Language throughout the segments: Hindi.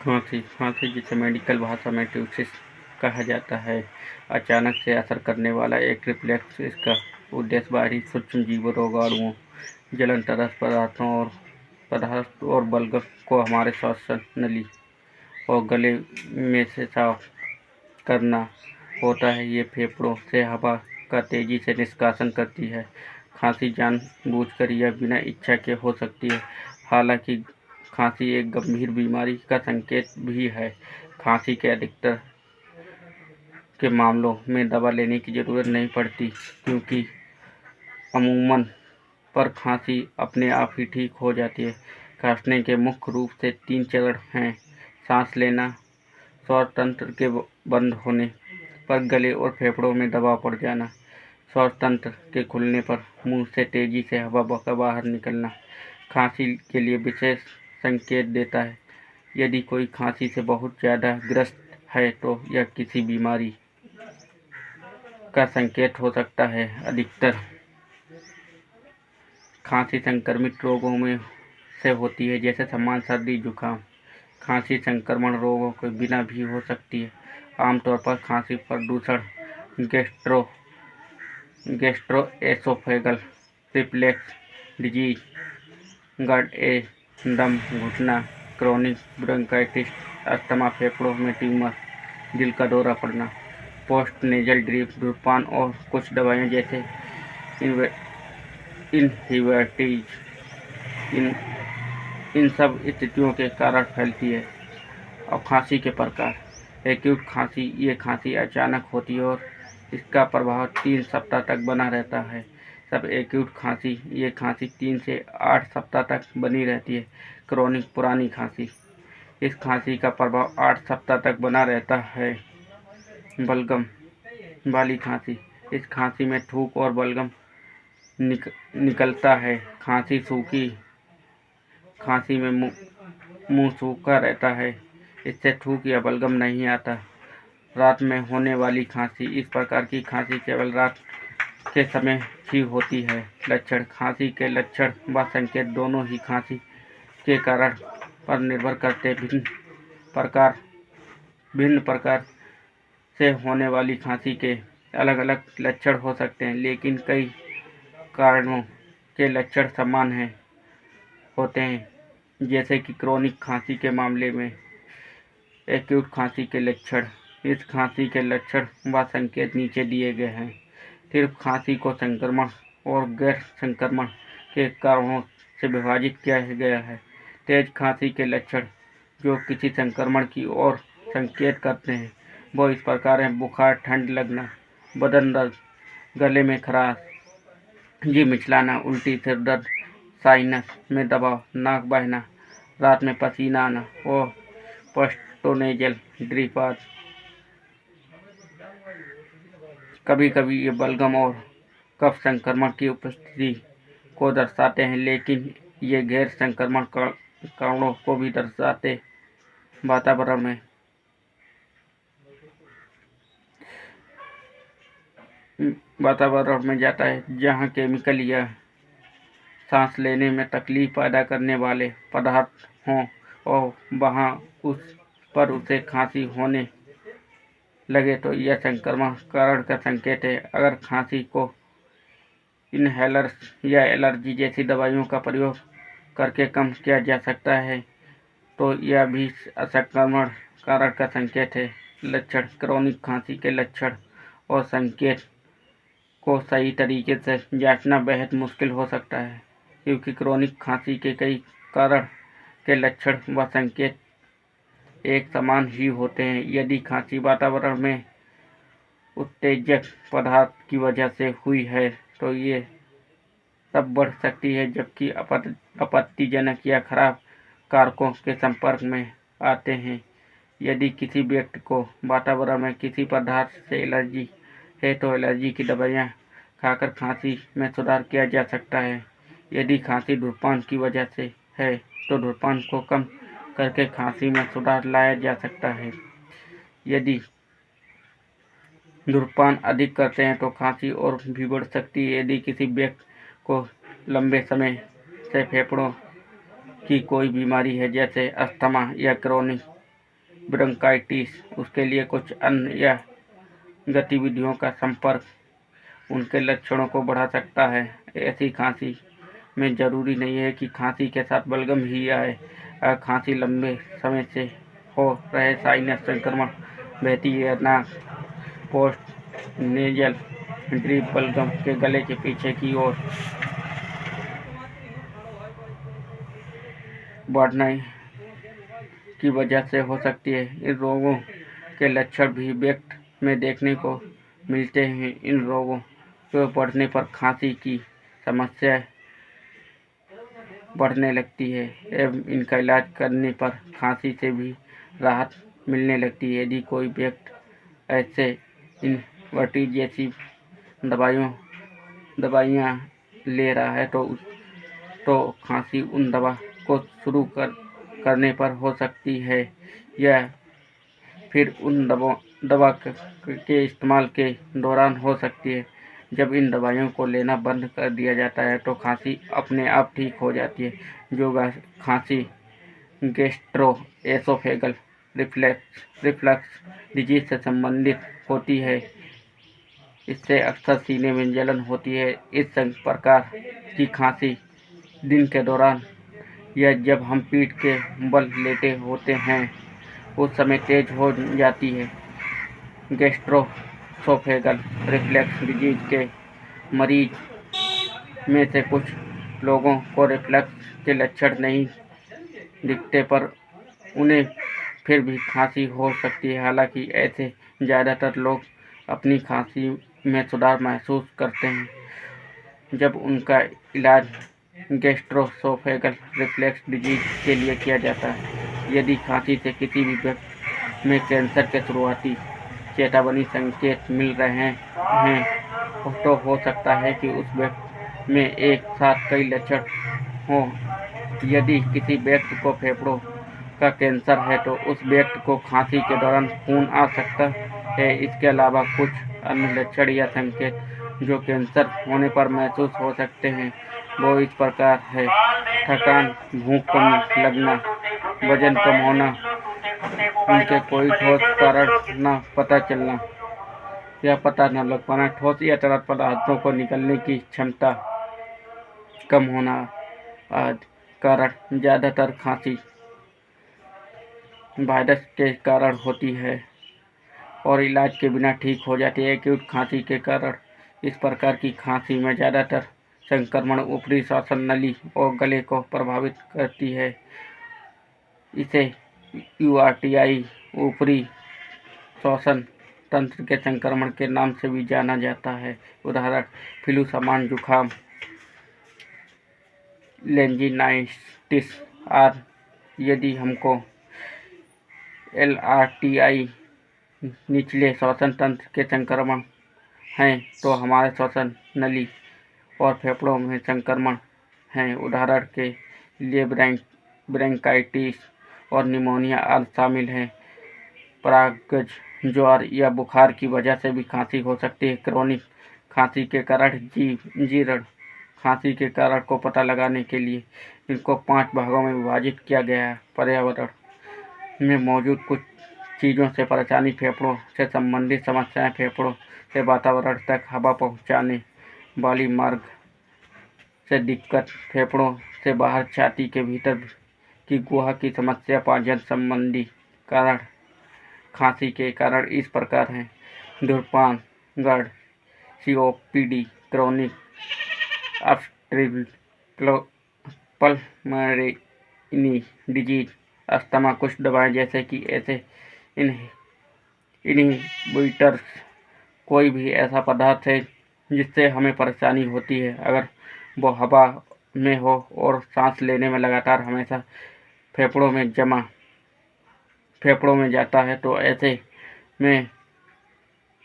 खांसी खांसी जिसे मेडिकल भाषा में ट्यूसिस कहा जाता है, अचानक से असर करने वाला एक रिफ्लेक्स। इसका उद्देश्य बाहरी सूक्ष्म जीवों, रोगाणुओं, जलन तरस पदार्थ और बलगम को हमारे श्वसन नली और गले में से साफ करना होता है। ये फेफड़ों से हवा का तेजी से निष्कासन करती है। खांसी जानबूझकर या बिना इच्छा के हो सकती है। हालांकि खांसी एक गंभीर बीमारी का संकेत भी है। खांसी के अधिकतर के मामलों में दवा लेने की ज़रूरत नहीं पड़ती, क्योंकि अमूमन पर खांसी अपने आप ही ठीक हो जाती है। खांसने के मुख्य रूप से 3 चरण हैं: सांस लेना, श्वास तंत्र के बंद होने पर गले और फेफड़ों में दबाव पड़ जाना, श्वास तंत्र के खुलने पर मुंह से तेजी से हवा का बाहर निकलना। खांसी के लिए विशेष संकेत देता है। यदि कोई खांसी से बहुत ज़्यादा ग्रस्त है तो यह किसी बीमारी का संकेत हो सकता है। अधिकतर खांसी संक्रमित रोगों में से होती है, जैसे सामान्य सर्दी जुकाम। खांसी संक्रमण रोगों के बिना भी हो सकती है। आमतौर पर खांसी प्रदूषण, गैस्ट्रोएसोफेगल रिफ्लेक्स डिजीज, गट ए दम घुटना, क्रोनिक ब्रोंकाइटिस, अस्थमा, फेफड़ों में ट्यूमर, दिल का दौरा पड़ना, पोस्ट नेजल ड्रिप, धूम्रपान और कुछ दवाएं जैसे इनहिबिटर्स इन सब स्थितियों के कारण फैलती है। और खांसी के प्रकार। एक्यूट खांसी, ये खांसी अचानक होती है और इसका प्रभाव 3 सप्ताह तक बना रहता है। सब एक्यूट खांसी, ये खांसी 3 से 8 सप्ताह तक बनी रहती है। क्रोनिक पुरानी खांसी, इस खांसी का प्रभाव 8 सप्ताह तक बना रहता है। बलगम वाली खांसी, इस खांसी में थूक और बलगम निकलता है। खांसी सूखी खांसी में मुंह सूखा रहता है, इससे थूक या बलगम नहीं आता। रात में होने वाली खांसी, इस प्रकार की खांसी केवल रात के समय ही होती है। लक्षण। खांसी के लक्षण व संकेत दोनों ही खांसी के कारण पर निर्भर करते। भिन्न प्रकार से होने वाली खांसी के अलग अलग लक्षण हो सकते हैं, लेकिन कई कारणों के लक्षण समान होते हैं। जैसे कि क्रोनिक खांसी के मामले में एक्यूट खांसी के लक्षण। इस खांसी के लक्षण व संकेत नीचे दिए गए हैं। सिर्फ खांसी को संक्रमण और गैर संक्रमण के कारणों से विभाजित किया गया है। तेज खांसी के लक्षण जो किसी संक्रमण की ओर संकेत करते हैं वो इस प्रकार हैं: बुखार, ठंड लगना, बदन दर्द, गले में खराश, जी मिचलाना, उल्टी, सिर दर्द, साइनस में दबाव, नाक बहना, रात में पसीना आना और पोस्टनेजल ड्रिप आदि। कभी कभी ये बलगम और कफ संक्रमण की उपस्थिति को दर्शाते हैं, लेकिन ये गैर संक्रमण कारणों को भी दर्शाते। वातावरण में जाता है जहाँ केमिकल या सांस लेने में तकलीफ पैदा करने वाले पदार्थ हों और वहाँ उसे खांसी होने लगे तो यह संक्रमण कारण का संकेत है। अगर खांसी को इनहेलर्स या एलर्जी जैसी दवाइयों का प्रयोग करके कम किया जा सकता है तो यह भी संक्रमण कारण का संकेत है। लक्षण। क्रोनिक खांसी के लक्षण और संकेत को सही तरीके से जांचना बेहद मुश्किल हो सकता है, क्योंकि क्रोनिक खांसी के कई कारण के लक्षण व संकेत एक समान ही होते हैं। यदि खांसी वातावरण में उत्तेजक पदार्थ की वजह से हुई है तो ये तब बढ़ सकती है जबकि आपत्तिजनक या खराब कारकों के संपर्क में आते हैं। यदि किसी व्यक्ति को वातावरण में किसी पदार्थ से एलर्जी है तो एलर्जी की दवाइयाँ खाकर खांसी में सुधार किया जा सकता है। यदि खांसी धूम्रपान की वजह से है तो धूम्रपान को कम करके खांसी में सुधार लाया जा सकता है। यदि धूम्रपान अधिक करते हैं तो खांसी और भी बढ़ सकती है। यदि किसी व्यक्ति को लंबे समय से फेफड़ों की कोई बीमारी है, जैसे अस्थमा या क्रोनिक ब्रोंकाइटिस। उसके लिए कुछ अन्य गतिविधियों का संपर्क उनके लक्षणों को बढ़ा सकता है। ऐसी खांसी में जरूरी नहीं है कि खांसी के साथ बलगम ही आए। अगर खांसी लंबे समय से हो रहे साइनस संक्रमण, बहती है नाक, पोस्ट नेजल ड्रिप बलगम के गले के पीछे की ओर बढ़ने की वजह से हो सकती है। इन रोगों के लक्षण भी व्यक्ति में देखने को मिलते हैं। इन रोगों के बढ़ने पर खांसी की समस्या बढ़ने लगती है एवं इनका इलाज करने पर खांसी से भी राहत मिलने लगती है। यदि कोई व्यक्ति ऐसे इनवर्टिज जैसी दवाइयाँ ले रहा है तो खांसी उन दवा को शुरू करने पर हो सकती है या फिर उन दवा के इस्तेमाल के दौरान हो सकती है। जब इन दवाइयों को लेना बंद कर दिया जाता है तो खांसी अपने आप ठीक हो जाती है। जो खांसी गैस्ट्रोएसोफेगल रिफ्लक्स डिजीज से संबंधित होती है, इससे अक्सर सीने में जलन होती है। इस प्रकार की खांसी दिन के दौरान या जब हम पीठ के बल लेटे होते हैं उस समय तेज हो जाती है। गैस्ट्रोएसोफेगल रिफ्लक्स डिजीज के मरीज में से कुछ लोगों को रिफ्लक्स के लक्षण नहीं दिखते पर उन्हें फिर भी खांसी हो सकती है। हालांकि ऐसे ज़्यादातर लोग अपनी खांसी में सुधार महसूस करते हैं जब उनका इलाज गैस्ट्रोएसोफेगल रिफ्लक्स डिजीज के लिए किया जाता है। यदि खांसी से किसी भी व्यक्ति में कैंसर के शुरुआती चेतावनी संकेत मिल रहे हैं तो हो सकता है कि उस व्यक्ति में एक साथ कई लक्षण हों। यदि किसी व्यक्ति को फेफड़ों का कैंसर है तो उस व्यक्ति को खांसी के दौरान खून आ सकता है। इसके अलावा कुछ अन्य लक्षण या संकेत जो कैंसर होने पर महसूस हो सकते हैं वो इस प्रकार है: थकान, भूख कम लगना, वजन कम होना, उनके कोई ठोस कारण न पता चलना या पता न लग पाना, ठोस या तरल पदार्थों को निकलने की क्षमता कम होना आदि। कारण: ज़्यादातर खांसी वायरस के कारण होती है और इलाज के बिना ठीक हो जाती है। एक्यूट खांसी के कारण: इस प्रकार की खांसी में ज़्यादातर संक्रमण ऊपरी श्वसन नली और गले को प्रभावित करती है। इसे URTI ऊपरी श्वसन तंत्र के संक्रमण के नाम से भी जाना जाता है। उदाहरण: फ्लू समान जुखाम, लेंजिनाइटिस आदि। यदि हमको LRTI निचले श्वसन तंत्र के संक्रमण हैं तो हमारे श्वसन नली और फेफड़ों में संक्रमण हैं। उदाहरण के लिए ब्रोंकाइटिस और निमोनिया आदि शामिल हैं। परागज ज्वर या बुखार की वजह से भी खांसी हो सकती है। क्रोनिक खांसी के कारण: जीर्ण खांसी के कारण को पता लगाने के लिए इनको 5 भागों में विभाजित किया गया है। पर्यावरण में मौजूद कुछ चीज़ों से परेशानी: फेफड़ों से संबंधित समस्याएं, फेफड़ों से वातावरण तक हवा पहुंचाने वाली मार्ग से दिक्कत, फेफड़ों से बाहर छाती के भीतर की गुहा की समस्या। पाचन संबंधी कारण खांसी के कारण इस प्रकार हैं: धूम्रपान, गंध, COPD, chronic obstructive pulmonary disease, asthma. कुछ दवाएं जैसे कि ऐसे इनहिबिटर्स कोई भी ऐसा पदार्थ है जिससे हमें परेशानी होती है। अगर वो हवा में हो और सांस लेने में लगातार हमेशा फेफड़ों में जाता है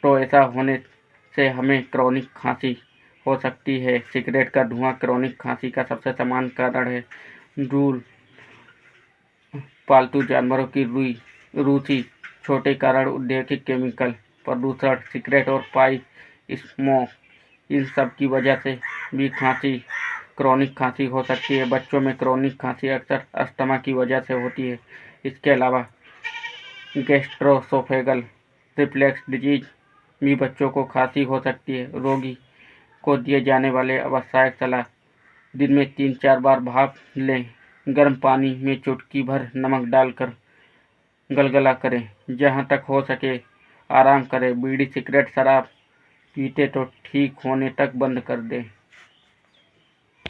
तो ऐसा होने से हमें क्रोनिक खांसी हो सकती है। सिगरेट का धुआं क्रोनिक खांसी का सबसे सामान्य कारण है। धूल, पालतू जानवरों की रुचि, छोटे कारण, औद्योगिक केमिकल प्रदूषण, सिगरेट और पाइप स्मोक, इन सब की वजह से भी क्रोनिक खांसी हो सकती है। बच्चों में क्रोनिक खांसी अक्सर अस्थमा की वजह से होती है। इसके अलावा गैस्ट्रोसोफेगल रिफ्लक्स डिजीज भी बच्चों को खांसी हो सकती है। रोगी को दिए जाने वाले आवश्यक सलाह: दिन में 3-4 बार भाप लें, गर्म पानी में चुटकी भर नमक डालकर गलगला करें, जहाँ तक हो सके आराम करें। बीड़ी सिगरेट शराब पीते तो ठीक होने तक बंद कर दें।